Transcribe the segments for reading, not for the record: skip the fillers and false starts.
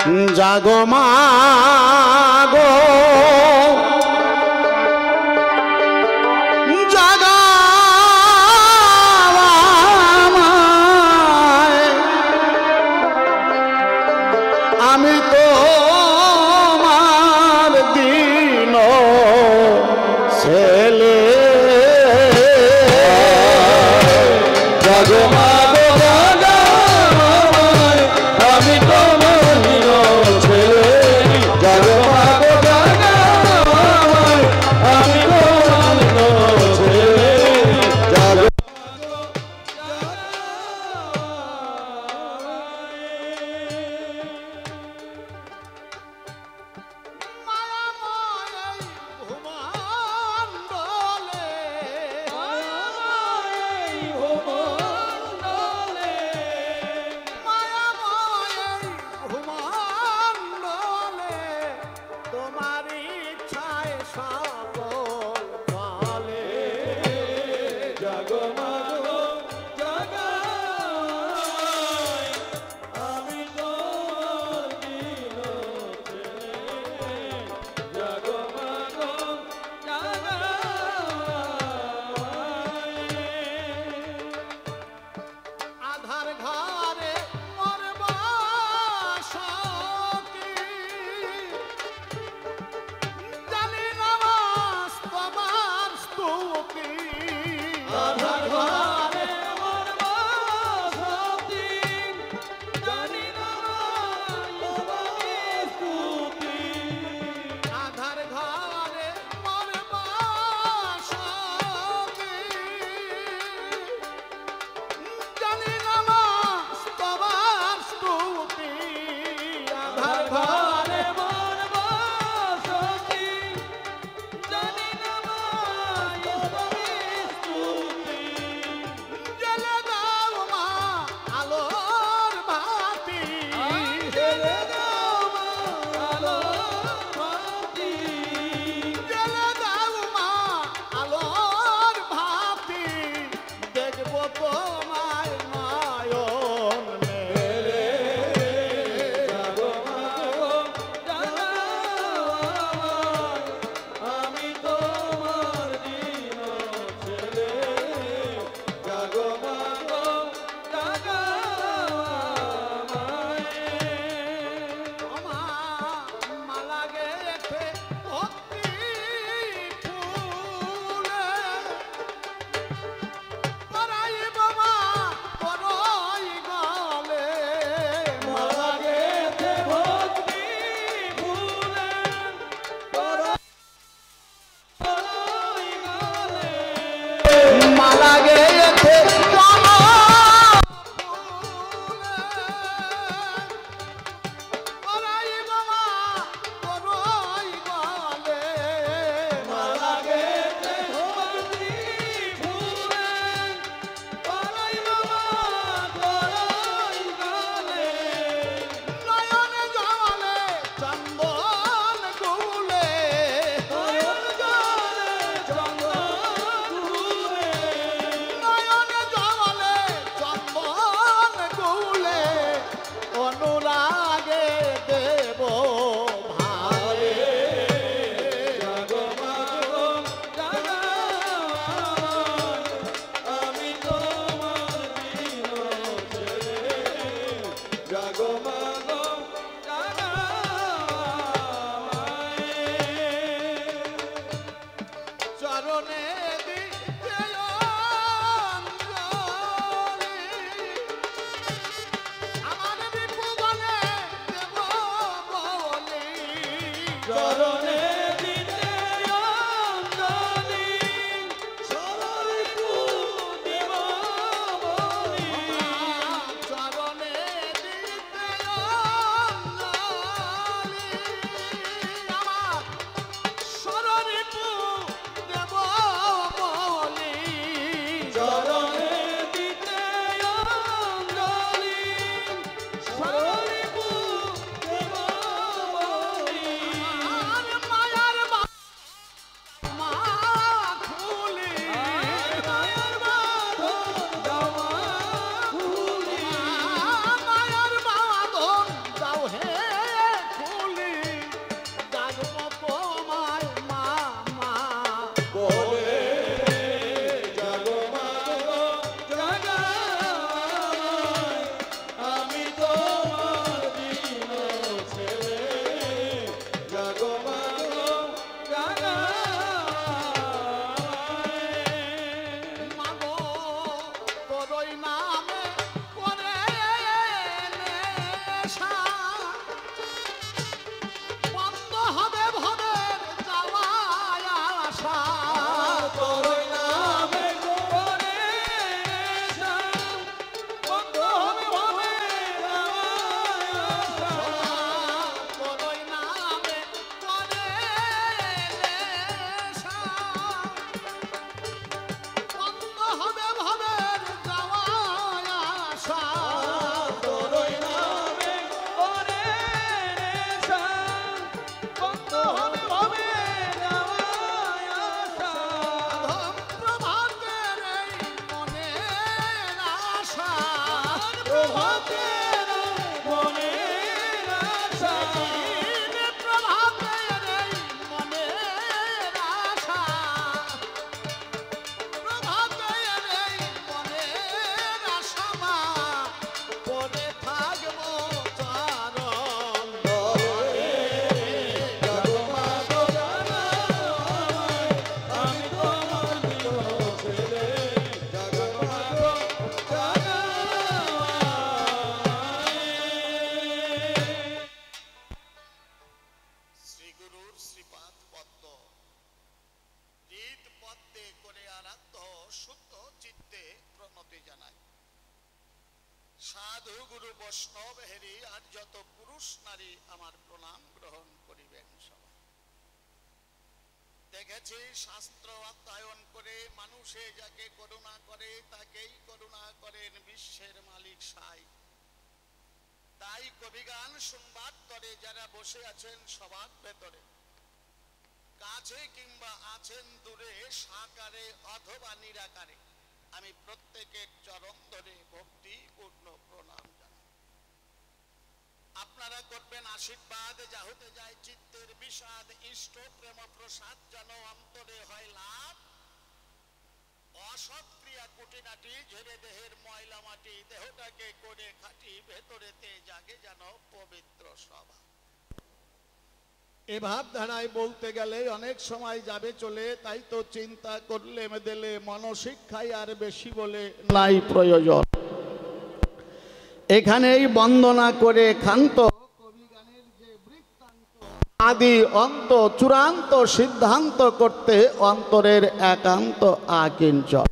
জাগো মা গো আমি তোমার দিন ছেলে জাগো মা গো জাগামায় আমি তোমার দিন ছেলে জাগো মা গো জাগামায় আমি তোমার দিন ছেলে জাগো প্রভাতের মনের আশা প্রভাতের মনের আশা প্রভাতের মনের আশা মা পরে থাকবো চরণ বলে জাগো মা গো জাগো আমায়, আমি তোমার প্রিয় ছেলে জাগো মা গো জাগো আমায়। শ্রী গুরুর শ্রীপাদ পদ্ম হৃদ পদ্মে করে আরাধ্য শুদ্ধ চিত্তে প্রণতি জানাই। সাধু গুরু বৈষ্ণব হেরি আর যত পুরুষ নারী আমার প্রণাম গ্রহণ করিবেন সবাই। দেখেছি শাস্ত্র অধ্যয়ন করে মানুষে যাকে করুণা করে তাকেই করুণা করেন বিশ্বের মালিক সাই। তাই কবিগান শুনবার তরে যারা বসে আছেন সবার ভেতরে, কাছে কিংবা আছেন দূরে, সাকারে অথবা নিরাকারে, আমি প্রত্যেকের চরণ ধরে ভক্তিপূর্ণ প্রণাম জানাই। আপনারা করবেন আশীর্বাদ, যা হতে যায় চিত্তের বিষাদ, ইষ্ট প্রেম প্রসাদ যেন অন্তরে হয় লাভ। অসৎ ক্রিয়া কুটিনাটি ঝেড়ে দেহের ময়লা মাটি, দেহটাকে করে খাটি, ভেতরেতে জাগে যেন পবিত্র সভা। এ ভাবধারায় বলতে গেলে অনেক সময় যাবে চলে, তাই তো চিন্তা করলে মেদেলে মনশিক্ষায় আর বেশি বলে নাই প্রয়োজন। এখানেই বন্দনা করে ক্ষান্ত কবিগানের যে বৃত্তান্ত আদি অন্ত চূড়ান্ত সিদ্ধান্ত করতে অন্তরের একান্ত আকিঞ্চন।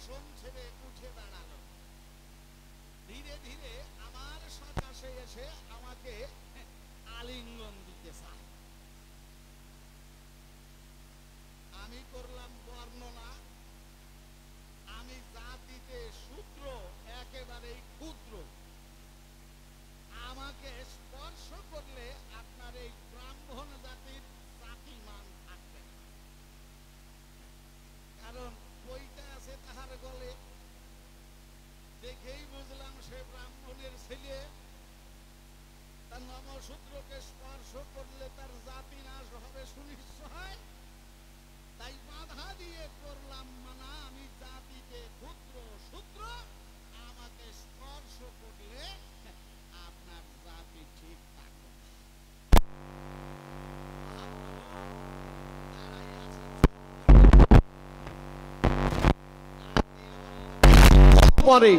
আসন ছেড়ে উঠে দাঁড়ালো। ধীরে ধীরে আমার সকাশে এসে আমাকে আলিঙ্গন দিতে চায়। আমি করলাম বর্ণনা, আমি জাতিতে শূদ্র, একেবারেই ক্ষুদ্র। আমাকে স্পর্শ করলে আপনার এই ব্রাহ্মণ জাতির জাতিমান থাকবে না। কারণ বইটা আছে তাহার গলে, দেখেই বুঝলাম সে ব্রাহ্মণের ছেলে। তার নমশূদ্রকে স্পর্শ করলে তার জাতি নাশ হবে সুনিশ্চয়। তাই বাধা দিয়ে করলাম মানা, আমি জাতিতে ক্ষুদ্র শূদ্র, আমাকে স্পর্শ করলে আপনার জাতি ঠিক থাকবে। পরে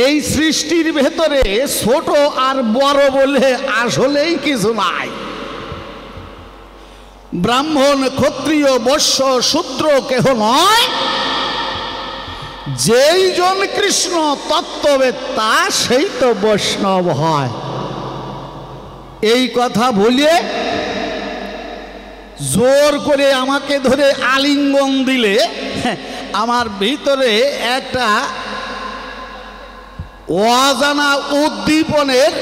এই সৃষ্টির ভেতরে ছোট আর বড় বলে আসলেই কিছু নাই। ব্রাহ্মণ, ক্ষত্রিয়, বৈশ্য, শূদ্র কেহ নয়। যেই জন কৃষ্ণ তত্ত্ববেত্তা সেই তো বৈষ্ণব হয়। এই কথা বলে জোর করে আমাকে ধরে আলিঙ্গন দিলে আমার ভিতরে একটা অজানা উদ্দীপনের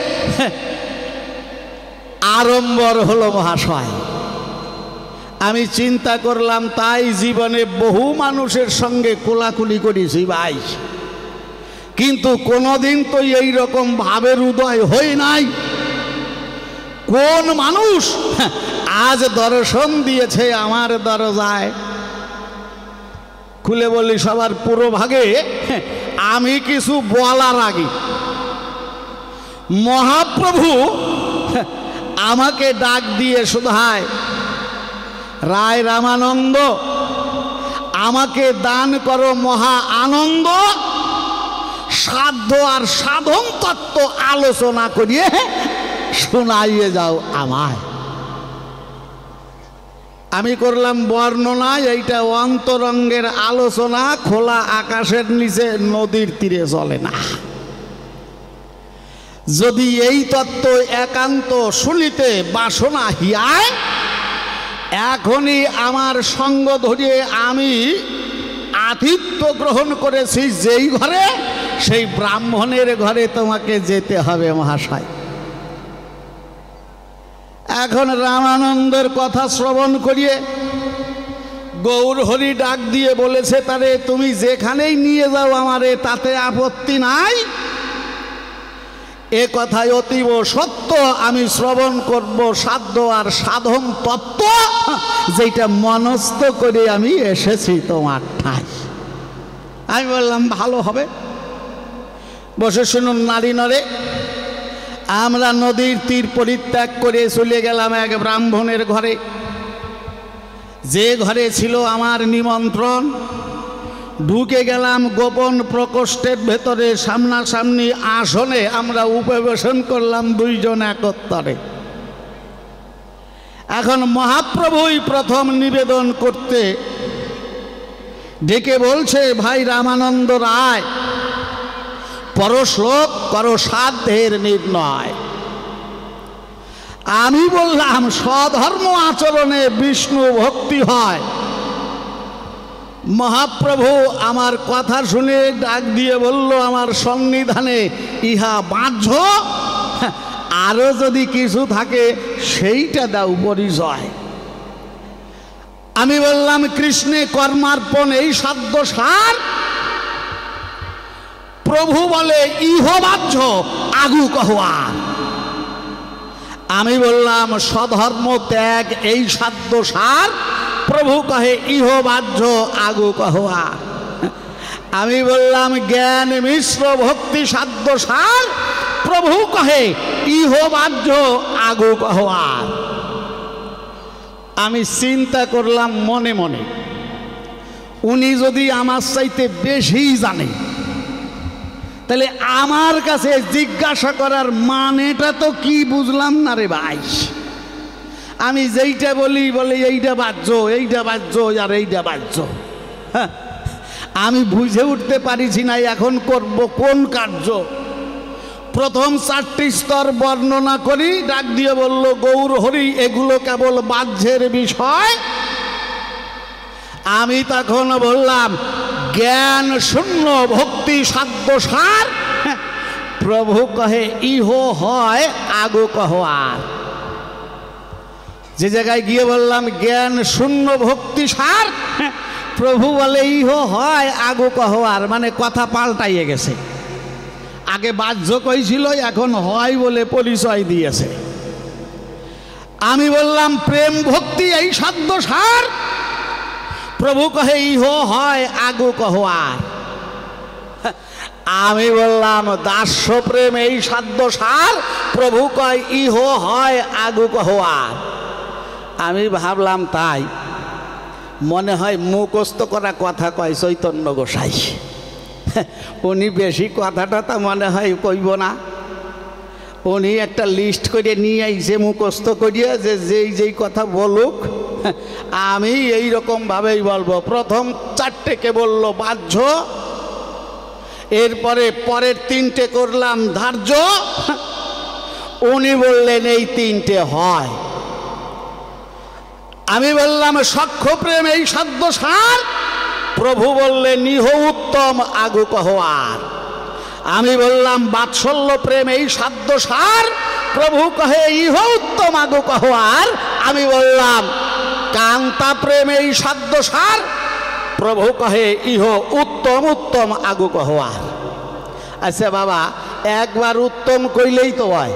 আড়ম্বর হলো মহাশয়। আমি চিন্তা করলাম, তাই জীবনে বহু মানুষের সঙ্গে কোলাকুলি করেছি ভাই, কিন্তু কোনোদিন তো এই রকম ভাবের উদয় হয় নাই। কোন মানুষ আজ দর্শন দিয়েছে আমার দরজায়? খুলে বলি সবার পুরো ভাগে আমি কিছু বলার আগে মহাপ্রভু আমাকে ডাক দিয়ে শোধায়, রায় রামানন্দ, আমাকে দান করো মহা আনন্দ, সাধ্য আর সাধন তত্ত্ব আলোচনা করিয়ে শোনাইয়ে যাও আমায়। আমি করলাম বর্ণনা, এইটা অন্তরঙ্গের আলোচনা, খোলা আকাশের নিচে নদীর তীরে চলে না। যদি এই তত্ত্ব একান্ত শুনিতে বাসনা হিয়ায়, এখনই আমার সঙ্গ ধরিয়ে আমি আতিথ্য গ্রহণ করেছি যেই ঘরে, সেই ব্রাহ্মণের ঘরে তোমাকে যেতে হবে মহাশয়। এখন রামানন্দের কথা শ্রবণ করিয়ে গৌরহরি ডাক দিয়ে বলেছে, তারে তুমি যেখানেই নিয়ে যাও আমারে, তাতে আপত্তি নাই। এ কথায় অতীব সত্য, আমি শ্রবণ করব সাধ্য আর সাধন তত্ত্ব, যেটা মনস্থ করে আমি এসেছি তোমার ঠাই। আমি বললাম ভালো হবে, বসে শুনুন নারী নরে। আমরা নদীর তীর পরিত্যাগ করে চলে গেলাম এক ব্রাহ্মণের ঘরে, যে ঘরে ছিল আমার নিমন্ত্রণ। ঢুকে গেলাম গোপন প্রকোষ্ঠের ভেতরে, সামনাসামনি আসনে আমরা উপবেশন করলাম দুইজন একত্রে। এখন মহাপ্রভুই প্রথম নিবেদন করতে ডেকে বলছে, ভাই রামানন্দ রায়, পরশ্লোক করো সাধ্যের নির্ণয়। আমি বললাম, স্বধর্ম আচরণে বিষ্ণু ভক্তি হয়। মহাপ্রভু আমার কথা শুনে ডাক দিয়ে বলল, আমার সন্নিধানে ইহা বাহ্য, আরো যদি কিছু থাকে সেইটা দাও পরিচয়। আমি বললাম, কৃষ্ণে কর্মার্পণ এই সাধ্য সার। প্রভু বলে ইহ বাহ্য, আগু কহোয়ার। আমি বললাম, স্বধর্ম ত্যাগ এই সাধ্য সার। প্রভু কহে ইহ বাহ্য, আগু কহোয়ার। আমি বললাম, জ্ঞান মিশ্র ভক্তি সাধ্য সার। প্রভু কহে ইহ বাহ্য, আগু কহোয়ার। আমি চিন্তা করলাম মনে মনে, উনি যদি আমার চাইতে বেশি জানে, তাহলে আমার কাছে জিজ্ঞাসা করার মানেটা তো কি বুঝলাম না রে ভাই। আমি যেইটা বলি বলে এইটা বাহ্য, এইটা বাহ্য, আর এইটা বাহ্য। আমি বুঝে উঠতে পারিছি না এখন করব কোন কার্য। প্রথম 4টি স্তর বর্ণনা করি, ডাক দিয়ে বলল, গৌর হরি এগুলো কেবল বাহ্যের বিষয়। আমি তখন বললাম, জ্ঞান শূন্য ভক্তি সাধ্য সার। প্রভু কহে ইহ হয় আগু কহ আর। যে জায়গায় গিয়ে বললাম জ্ঞান শূন্য ভক্তি সার, প্রভু বলে ইহ হয় আগু কহ আর, মানে কথা পাল্টাইয়ে গেছে। আগে বাহ্য কইছিল, এখন হয় বলে পরিচয় দিয়েছে। আমি বললাম প্রেম ভক্তি এই সাধ্য সার, প্রভু কহে ইহ হয় আগু কহ আর। আমি বললাম দাস্য প্রেম এই সাধ্য সার, প্রভু কয় ইহ হয় আগু কহ আর। আমি ভাবলাম তাই, মনে হয় মুখস্থ করা কথা কয় চৈতন্য গোসাই। উনি বেশি কথাটা তা মনে হয় কইব না, উনি একটা লিস্ট করে নিয়ে আইছে মুখস্থ করিয়া যে যেই যেই কথা বলুক আমি এই রকম ভাবেই বলবো। প্রথম 4টেকে বলল বাহ্য, এরপরে পরের 3টে করলাম ধার্য, উনি বললেন এই 3টে হয়। আমি বললাম সখ্য প্রেম এই সাধ্য সার, প্রভু বললেন ইহ উত্তম আগু কহ আর। আমি বললাম বাৎসল্য প্রেম এই সাধ্য সার, প্রভু কহে ইহ উত্তম আগু কহ আর। আমি বললাম কান্তা প্রেম এই সাধ্য সার, প্রভু কহে ইহ উত্তম উত্তম আগু কহ আর। আচ্ছা বাবা, একবার উত্তম কইলেই তো হয়,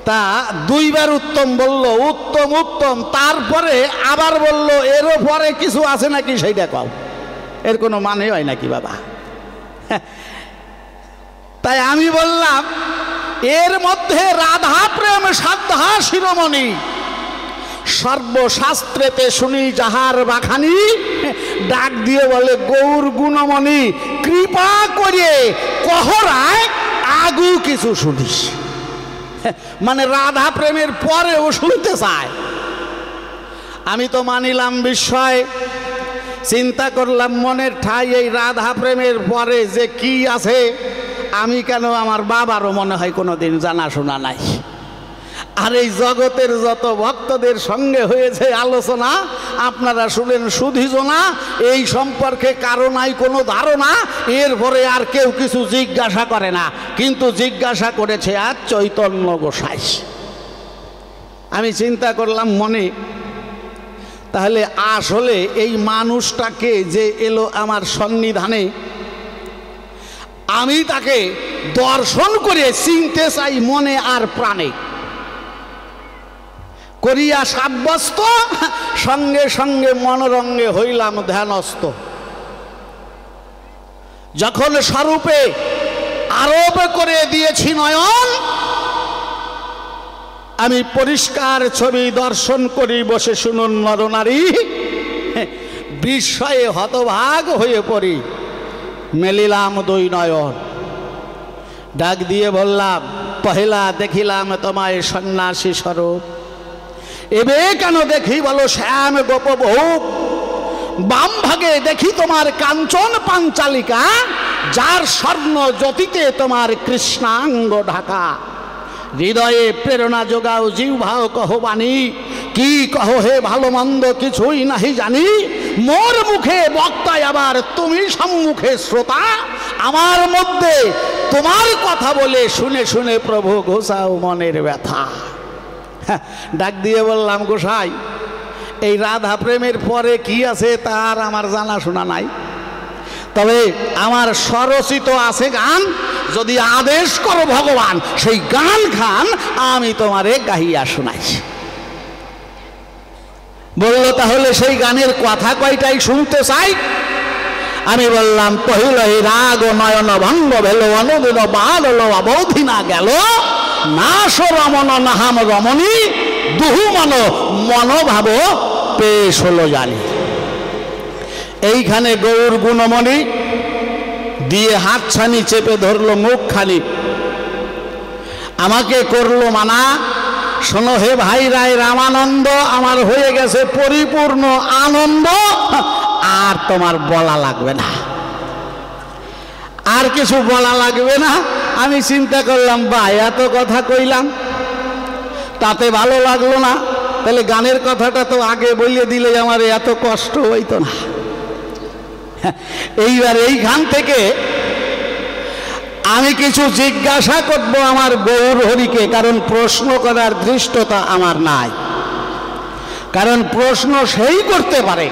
তা 2বার উত্তম বলল, উত্তম উত্তম, তারপরে আবার বলল এরও পরে কিছু আছে নাকি সেইটা কও। এর কোনো মানে হয় নাকি বাবা? তাই আমি বললাম এর মধ্যে রাধা প্রেম সাধ্যা শিরোমণি, সর্বশাস্ত্রেতে শুনি যাহার বাখানি। ডাক দিয়ে বলে গৌর গুণমণি কৃপা করে কহরায় আগু কিছু শুনিস। মানে রাধা প্রেমের পরেও শুনতে চায়। আমি তো মানিলাম বিস্ময়, চিন্তা করলাম মনের ঠাই এই রাধা প্রেমের পরে যে কি আছে আমি কেন, আমার বাবারও মনে হয় কোনোদিন জানাশোনা নাই। আর এই জগতের যত ভক্তদের সঙ্গে হয়েছে আলোচনা, আপনারা শুনেন সুধিজনা, এই সম্পর্কে কারো নাই কোনো ধারণা। এরপরে আর কেউ কিছু জিজ্ঞাসা করে না, কিন্তু জিজ্ঞাসা করেছে আর চৈতন্য গোসাই। আমি চিন্তা করলাম মনে, তাহলে আসলে এই মানুষটাকে যে এলো আমার সন্নিধানে, আমি তাকে দর্শন করে চিনতে চাই মনে আর প্রাণে। করিয়া সাব্যস্ত, সঙ্গে সঙ্গে মনোরঙ্গে হইলাম ধ্যানস্থ। যখন স্বরূপে আরোপ করে দিয়েছি নয়ন, আমি পরিষ্কার ছবি দর্শন করি বসে শুনুন নরনারী। বিস্ময়ে হতভাগ হয়ে পড়ি, মেলিলাম 2 নয়ন। ডাক দিয়ে বললাম পহেলা দেখিলাম তোমায় সন্ন্যাসী স্বরূপ, এবে কেন দেখি বলো শ্যাম গোপভোগ। বাম ভাগে দেখি তোমার কাঞ্চন পাঞ্চালিকা, যার স্বর্ণ জ্যোতিতে তোমার কৃষ্ণাঙ্গ ঢাকা। হৃদয়ে প্রেরণা যোগাও জিহ্বাও কহো বাণী, কি কহো হে ভালো মন্দ কিছুই নাহি জানি। মোর মুখে বক্তায় আবার তুমি সম্মুখে শ্রোতা, আমার মধ্যে তোমার কথা বলে শুনে শুনে প্রভু ঘোষাও মনের ব্যথা। ডাক দিয়ে বললাম গোসাই, এই রাধা প্রেমের পরে কি আছে তার আমার জানাশোনা নাই, তবে আমার স্বরচিত আছে গান, যদি আদেশ করো ভগবান সেই গান খান আমি তোমারে গাহিয়া শোনাই। বলল তাহলে সেই গানের কথা কয়টাই শুনতে চাই। আমি বললাম কহিল এই রাগ নয়ন ভঙ্গ ভেল অনুদিন বাল অবধি না গেল, নাশ রমন নাহাম রমণী, দুহু মন মনোভাব পেশ হলো জানি। এইখানে গৌর গুণমণি দিয়ে হাতছানি চেপে ধরলো মুখখানি, আমাকে করলো মানা। শোনো হে ভাই রায় রামানন্দ, আমার হয়ে গেছে পরিপূর্ণ আনন্দ, আর তোমার বলা লাগবে না, আর কিছু বলা লাগবে না। আমি চিন্তা করলাম, বা এত কথা কইলাম তাতে ভালো লাগলো না, তাহলে গানের কথাটা তো আগে বলিয়ে দিলে আমার এত কষ্ট হইতো না। এইবার এই গান থেকে আমি কিছু জিজ্ঞাসা করব আমার গৌর হরিকে, কারণ প্রশ্ন করার ধৃষ্টতা আমার নাই। কারণ প্রশ্ন সেই করতে পারে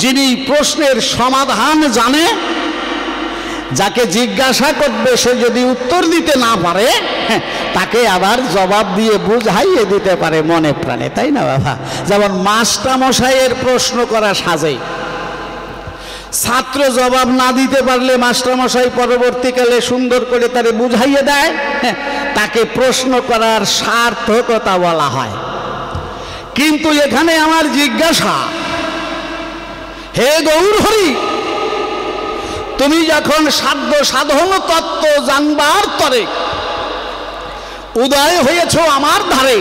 যিনি প্রশ্নের সমাধান জানে। যাকে জিজ্ঞাসা করবে সে যদি উত্তর দিতে না পারে, তাকে আবার জবাব দিয়ে বুঝাইয়ে দিতে পারে মনে প্রাণে, তাই না বাবা? যেমন মাস্টারমশাইয়ের প্রশ্ন করা সাজে, ছাত্র জবাব না দিতে পারলে মাস্টারমশাই পরবর্তীকালে সুন্দর করে তারে বুঝাইয়ে দেয়, তাকে প্রশ্ন করার সার্থকতা বলা হয়। কিন্তু এখানে আমার জিজ্ঞাসা, হে গৌর হরি, তুমি যখন সাধ্য সাধন তত্ত্ব জানবার তরে উদয় হয়েছ আমার ধারে,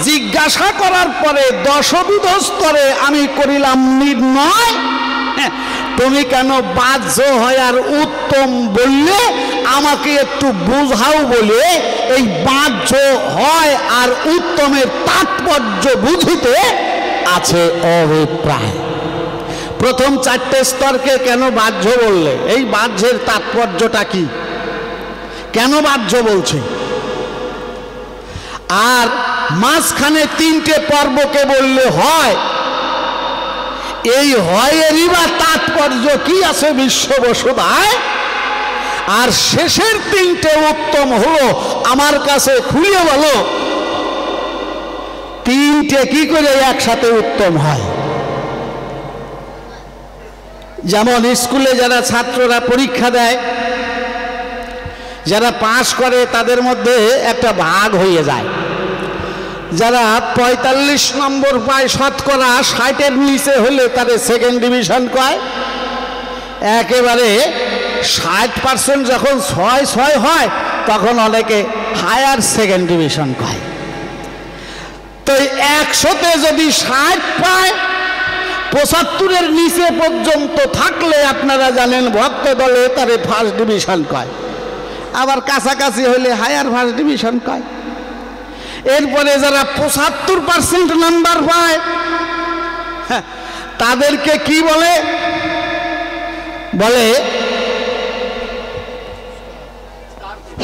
জিজ্ঞাসা করার পরে দশবিধ স্তরে আমি করিলাম নির্ণয়, তুমি কেন বাহ্য হয় আর উত্তম বললে? আমাকে একটু বুঝাও বলে এই বাহ্য হয় আর উত্তমের তাৎপর্য বুঝিতে আছে অভিপ্রায়। প্রথম চারটে স্তরকে কেন বাহ্য বললে? এই বাহ্যের তাৎপর্যটা কি, কেন বাহ্য বলছে? আর মাঝখানে তিনটে পর্বকে বললে হয়, এই হয়েরই বা তাৎপর্য কি আছে বিশ্ববসুধায়? আর শেষের তিনটে উত্তম হলো, আমার কাছে খুলে বলো তিনটে কি করে একসাথে উত্তম হয়? যেমন স্কুলে যারা ছাত্ররা পরীক্ষা দেয়, যারা পাশ করে তাদের মধ্যে একটা ভাগ হয়ে যায়। যারা 45 নম্বর পায় শতকরা 60-এর নিচে হলে তারে সেকেন্ড ডিভিশন কয়। একেবারে 60% যখন 6 হয় তখন অনেকে হায়ার সেকেন্ড ডিভিশন কয়। তো 100-তে যদি 60 পায়, 75-এর নিচে পর্যন্ত থাকলে আপনারা জানেন ভক্ত দলে তারে ফার্স্ট ডিভিশন কয়, আবার কাছাকাছি হলে হায়ার ফার্স্ট ডিভিশন কয়। এরপরে যারা 75% নাম্বার পায় তাদেরকে কি বলে? বলে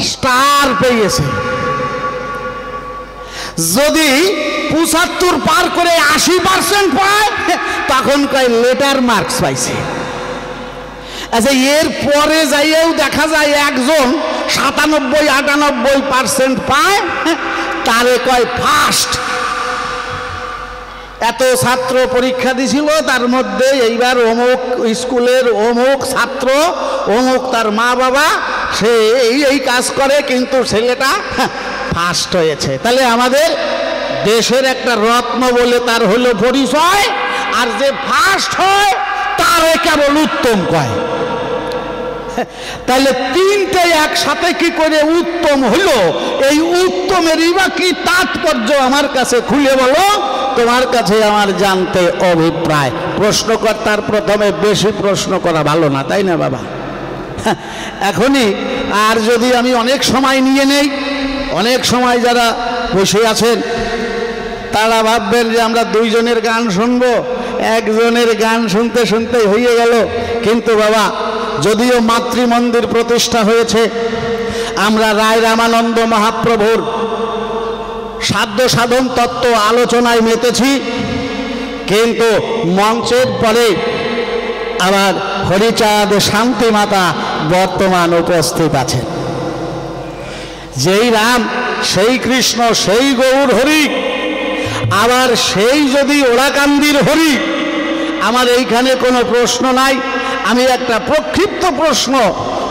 স্টার পেয়েছে। যদি 75 পার করে 80% পায় তখন কয় লেটার মার্কস পাইছে। আচ্ছা, এর পরে যাইয়েও দেখা যায় একজন 97-98% পায়, তারে কয় ফার্স্ট। এত ছাত্র পরীক্ষা দিছিল, তার মধ্যে এইবার অমুক স্কুলের অমুক ছাত্র, অমুক তার মা বাবা, সে এই কাজ করে, কিন্তু ছেলেটা ফার্স্ট হয়েছে। তাহলে আমাদের দেশের একটা রত্ন বলে তার হলো পরিচয়, আর যে ফার্স্ট হয় তারে কেবল উত্তম কয়। তাহলে তিনটে একসাথে কি করে উত্তম হলো? এই উত্তমেরই বা কি তাৎপর্য আমার কাছে খুলে বলো, তোমার কাছে আমার জানতে অভিপ্রায়। প্রশ্নকর্তার প্রথমে বেশি প্রশ্ন করা ভালো না, তাই না বাবা? এখনই আর যদি আমি অনেক সময় নিয়ে নেই, অনেক সময় যারা বসে আছেন তারা ভাববেন যে আমরা দুইজনের গান শুনবো, একজনের গান শুনতে শুনতে হয়ে গেল। কিন্তু বাবা, যদিও মাতৃমন্দির প্রতিষ্ঠা হয়েছে, আমরা রায় রামানন্দ মহাপ্রভুর সাধ্য সাধন তত্ত্ব আলোচনায় মেতেছি, কিন্তু মঞ্চের পরে আমার হরিচাঁদ শান্তি মাতা বর্তমান উপস্থিত আছেন। যেই রাম, সেই কৃষ্ণ, সেই গৌর হরি, আবার সেই যদি ওড়াকান্দির হরি, আমার এইখানে কোনো প্রশ্ন নাই। আমি একটা প্রক্ষিপ্ত প্রশ্ন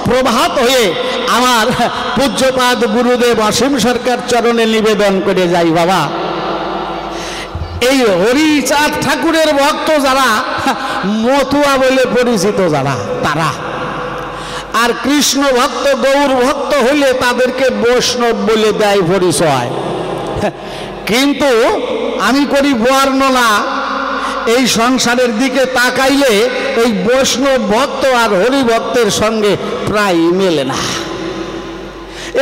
প্রভাত হয়ে আমার পূজ্যপাদ গুরুদেব অসীম সরকার চরণে নিবেদন করে যাই। বাবা, এই হরিচাঁদ ঠাকুরের ভক্ত যারা, মতুয়া বলে পরিচিত যারা, তারা, আর কৃষ্ণ ভক্ত গৌর ভক্ত হইলে তাদেরকে বৈষ্ণব বলে দেয় পরিচয়। কিন্তু আমি করি বর্ণনা, এই সংসারের দিকে তাকাইলে এই বৈষ্ণব ভক্ত আর হরি ভক্তের সঙ্গে প্রায় মেলে না।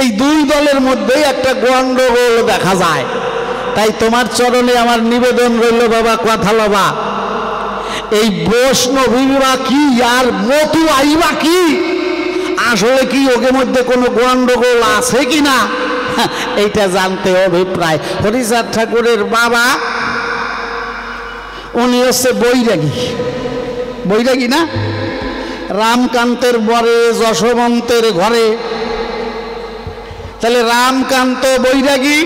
এই দুই দলের মধ্যেই একটা গন্ডগোল দেখা যায়। তাই তোমার চরণে আমার নিবেদন রইল বাবা, কথা লবা, এই বৈষ্ণবী বা কি আর মতু আইবা কি, আসলে কি ওকে মধ্যে কোনো গন্ডগোল আছে কি না এইটা জানতে অভিপ্রায়। হরিচাঁদ ঠাকুরের বাবা উনি হচ্ছে বৈরাগী, বৈরাগী না, রামকান্তের বরে যশবন্তের ঘরে। তাহলে রামকান্ত বৈরাগী,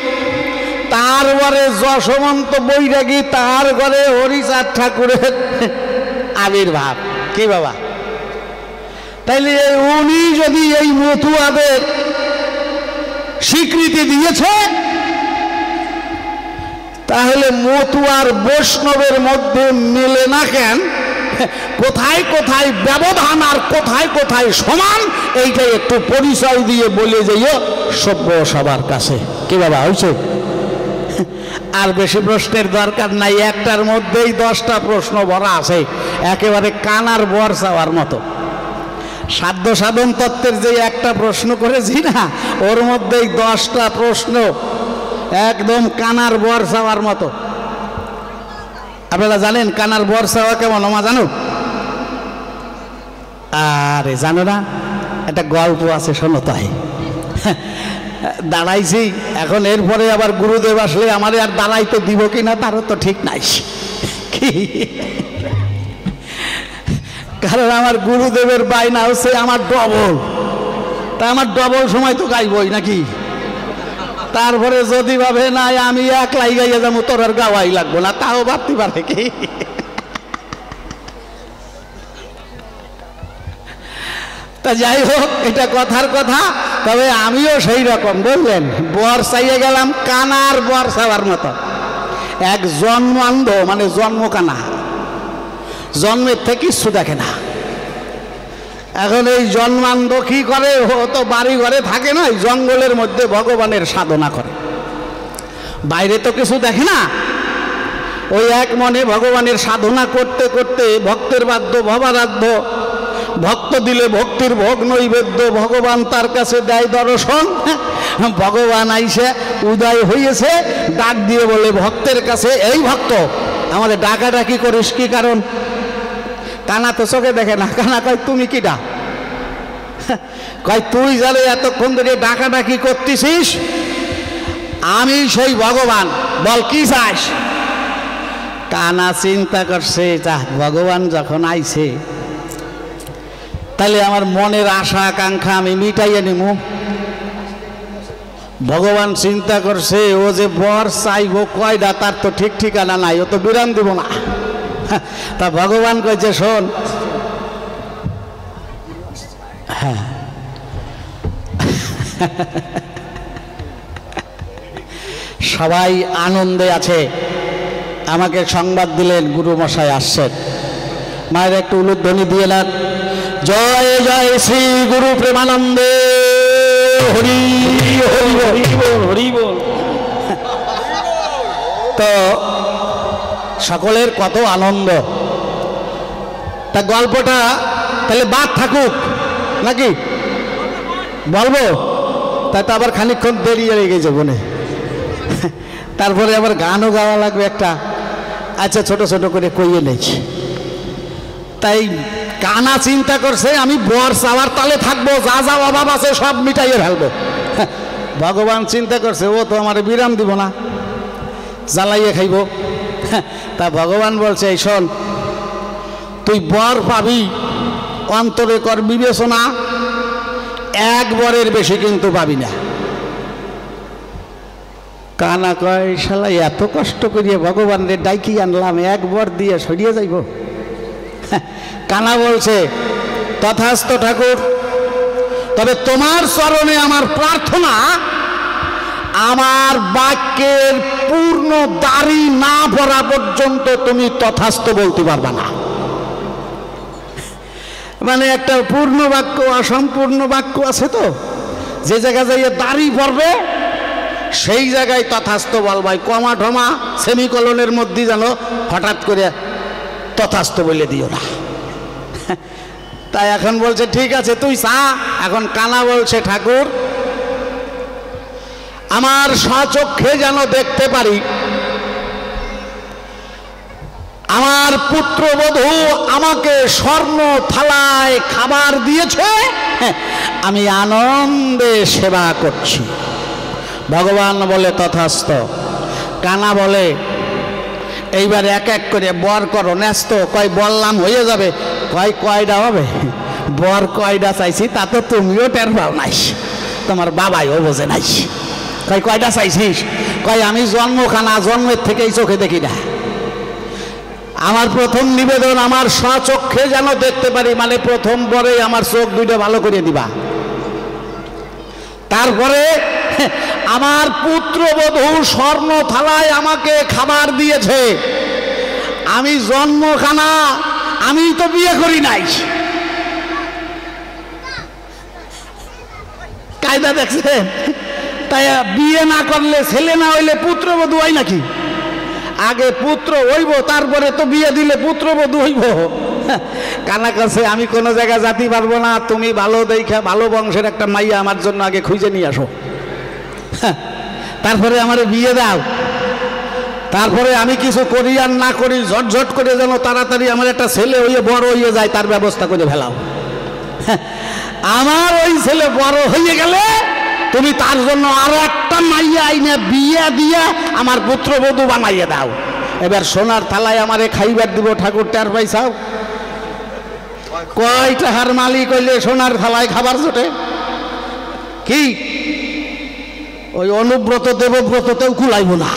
তার ঘরে যশবন্ত বৈরাগী, তার ঘরে হরিচাঁদ ঠাকুরের আবির্ভাব। কি বাবা, তাইলে উনি যদি এই মতুয়াদের স্বীকৃতি দিয়েছে, তাহলে মতুয়ার বৈষ্ণবের মধ্যে মেলে না কেন? কোথায় কোথায় ব্যবধান আর কোথায় কোথায় সমান, এইটাই একটু পরিচয় দিয়ে বলে যাইও সভ্য সবার কাছে। কি বাবা, হয়েছে? আর বেশি প্রশ্নের দরকার নাই, একটার মধ্যেই 10টা প্রশ্ন ভরা আছে, একেবারে কানার বর চাওয়ার মতো। সাধ্য সাধন তত্ত্বের যে একটা প্রশ্ন করেছি না, ওর মধ্যেই 10টা প্রশ্ন একদম কানার বর চাওয়ার মতো। আপনারা জানেন কানার বর চাওয়া কেমন? আমা জানো? আরে জানো না, একটা গল্প আছে, শোনো। তাই দাঁড়াইছি, এখন এরপরে আবার গুরুদেব আসলে আমারে আর দাঁড়াইতে দিব কিনা তারও তো ঠিক নাই। কি, কারণ আমার গুরুদেবের বায়না হচ্ছে আমার ডবল, তা আমার ডবল সময় তো গাইবই নাকি। তারপরে যদি ভাবে নাই আমি একলাই গাইয়া যাবো, তোর আর গাওয়াই লাগবো না, তাও ভাবতে পারে কি। তা যাই হোক, এটা কথার কথা। তবে আমিও সেই রকম, বললেন, বর চাইয়ে গেলাম কানার বর চাওয়ার মতো। এক জন্মান্ধ, মানে জন্ম কানা, জন্মের থেকে কিছু দেখে না। এখন এই জন্মান্ধ কি করে? ও তো বাড়ি ঘরে থাকে না, জঙ্গলের মধ্যে ভগবানের সাধনা করে, বাইরে তো কিছু দেখে না। ওই এক মনে ভগবানের সাধনা করতে করতে ভক্তের বাদ্য ভবারাধ্য, ভক্ত দিলে ভক্তির ভোগ নৈবেদ্য, ভগবান তার কাছে দেয় দর্শন। ভগবান আইসে উদয় হইয়েছে, ডাক দিয়ে বলে ভক্তের কাছে, এই ভক্ত আমাদের ডাকাডাকি করিস কি কারণ? কানা তো চোখে দেখে না। কানা কয়, তুমি কি ডা? কয়, তুই জানে এতক্ষণ ধরে ডাকাডাকি করতেছিস, আমি সেই ভগবান, বল কি চাস? কানা চিন্তা করছে, যা ভগবান যখন আইছে তাহলে আমার মনের আশা আকাঙ্ক্ষা আমি মিটাইয়ে নিব। ভগবান চিন্তা করছে, ও যে বর চাইব কয়টা তার তো ঠিক ঠিকানা নাই, ও তো বিরাম দিব না। তা ভগবান কইছে, শোন, হ্যাঁ সবাই আনন্দে আছে। আমাকে সংবাদ দিলেন গুরু মশাই আসছেন। মায়ের একটু উলুধ্বনি দিয়ে নেন, জয় জয় শ্রী গুরু প্রেমানন্দে হরি হরি বল, হরি বল। তো সকলের কত আনন্দ। তা গল্পটা তাহলে বাদ থাকুক নাকি বলবো? তাই তো আবার খানিকক্ষণ দেরি হয়ে গেছে বনে, তারপরে আবার গানও গাওয়া লাগবে একটা। আচ্ছা, ছোট ছোট করে কইয়ে নেছি। তাই কানা চিন্তা করছে, আমি বর চাওয়ার তালে থাকবো, যা যা অভাব আছে সব মিটাইয়ে ফেলবো। ভগবান চিন্তা করছে, ও তো আমার বিরাম দিব না, জ্বালাইয়ে খাইব। তা ভগবান বলছে, এই শোন, তুই বর পাবি, অন্তরে কর বিবেচনা, এক বরের বেশি কিন্তু পাবি না। কানা কয়, শালা এত কষ্ট করিয়ে ভগবানের ডাইকি আনলাম, এক বর দিয়ে সরিয়ে যাইব? কানা বলছে, তথাস্তু ঠাকুর, তবে তোমার চরণে আমার প্রার্থনা, আমার বাক্যের পূর্ণ দাড়ি না পড়া পর্যন্ত তুমি তথাস্তু বলতে পারবা না। মানে একটা পূর্ণ বাক্য অসম্পূর্ণ বাক্য আছে তো, যে জায়গায় যাইয়ে দাড়ি পড়বে সেই জায়গায় তথাস্তু বলবাই। কমা ঠমা সেমিকলনের মধ্যে যেন হঠাৎ করে তথাস্তু বলে দিও না। তাই এখন বলছে ঠিক আছে তুই চা। এখন কানা বলছে ঠাকুর আমার স্বচক্ষে যেন দেখতে পারি আমার পুত্রবধূ আমাকে স্বর্ণ থালায় খাবার দিয়েছে, আমি আনন্দে সেবা করছি। ভগবান বলে তথাস্তু। কানা বলে এইবার এক এক করে বর করো। ন্যস্ত কয় বললাম হয়ে যাবে। কয় কয়টা হবে? বর কয়টা চাইছি তা তো তুমিও টের পাও নাই, তোমার বাবাইও বোঝে নাই। কয় কয়টা চাইছিস? কয় আমি জন্মখানা, জন্মের থেকেই চোখে দেখি না। আমার প্রথম নিবেদন আমার স্বচক্ষে যেন দেখতে পারি, মানে প্রথম পরে আমার চোখ দুইটা ভালো করে দিবা। তারপরে আমার পুত্রবধূ স্বর্ণ থালায় আমাকে খাবার দিয়েছে, আমি জন্মখানা, আমি তো বিয়ে করি নাই। কায়দা দেখছেন? তাই বিয়ে না করলে, ছেলে না হইলে পুত্রবধূ হয় নাকি? আগে পুত্র হইব, তারপরে তো বিয়ে দিলে পুত্রবধূ হইব। কানা কাছে আমি কোনো জায়গায় যাতে পারবো না, তুমি ভালো দেখা ভালো বংশের একটা মাইয়া আমার জন্য আগে খুঁজে নিয়ে আসো, তারপরে আমার বিয়ে দাও। তারপরে আমি কিছু করি আর না করি ঝটঝট করে যেন তাড়াতাড়ি আমার একটা ছেলে হইয়ে বড় হইয়ে যায়, তার ব্যবস্থা করে ফেলাও। আমার ওই ছেলে বড় হয়ে গেলে তুমি তার জন্য আরো একটা মাইয়া আইনে বিয়ে দিয়ে আমার পুত্রবধূ বানাইয়ে দাও। এবার সোনার থালায় আমারে খাইবার দিব, ঠাকুর টের পাইছাও? কয় টাকার মালিক হইলে সোনার থালায় খাবার জোটে? কি ওই অনুব্রত দেবব্রততেও কুলাইব না,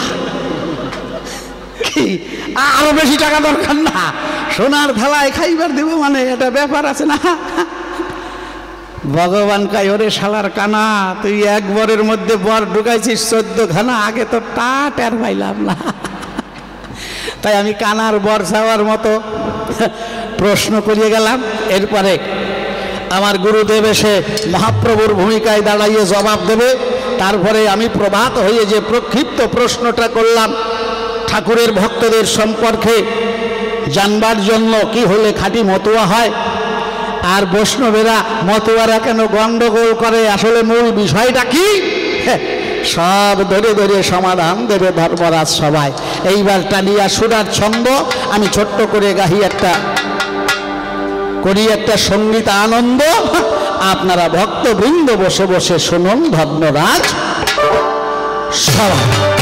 কি আরো বেশি টাকা দরকার না? সোনার থালায় খাইবার দিব মানে এটা ব্যাপার আছে না? ভগবান কয় ওরে শালার কানা, তুই এক বরের মধ্যে বর ঢুকাইছিস 14 খানা, আগে তো টা টের পাইলাম না। তাই আমি কানার বর চাওয়ার মতো প্রশ্ন করিয়ে গেলাম। এরপরে আমার গুরুদেব এসে মহাপ্রভুর ভূমিকায় দাঁড়াইয়ে জবাব দেবে। তারপরে আমি প্রভাত হয়ে যে প্রক্ষিপ্ত প্রশ্নটা করলাম ঠাকুরের ভক্তদের সম্পর্কে জানবার জন্য, কি হলে খাঁটি মতুয়া হয়, আর বৈষ্ণবেরা মতুয়ারা কেন গন্ডগোল করে, আসলে মূল বিষয়টা কি, সব ধরে ধরে সমাধান দেবে ধর্মরাজ সবাই। এইবার টানিয়া সুরার ছন্দ আমি ছোট্ট করে গাহি একটা করি একটা সঙ্গীত আনন্দ, আপনারা ভক্তবৃন্দ বসে বসে শুনুন ধর্মরাজ সবাই।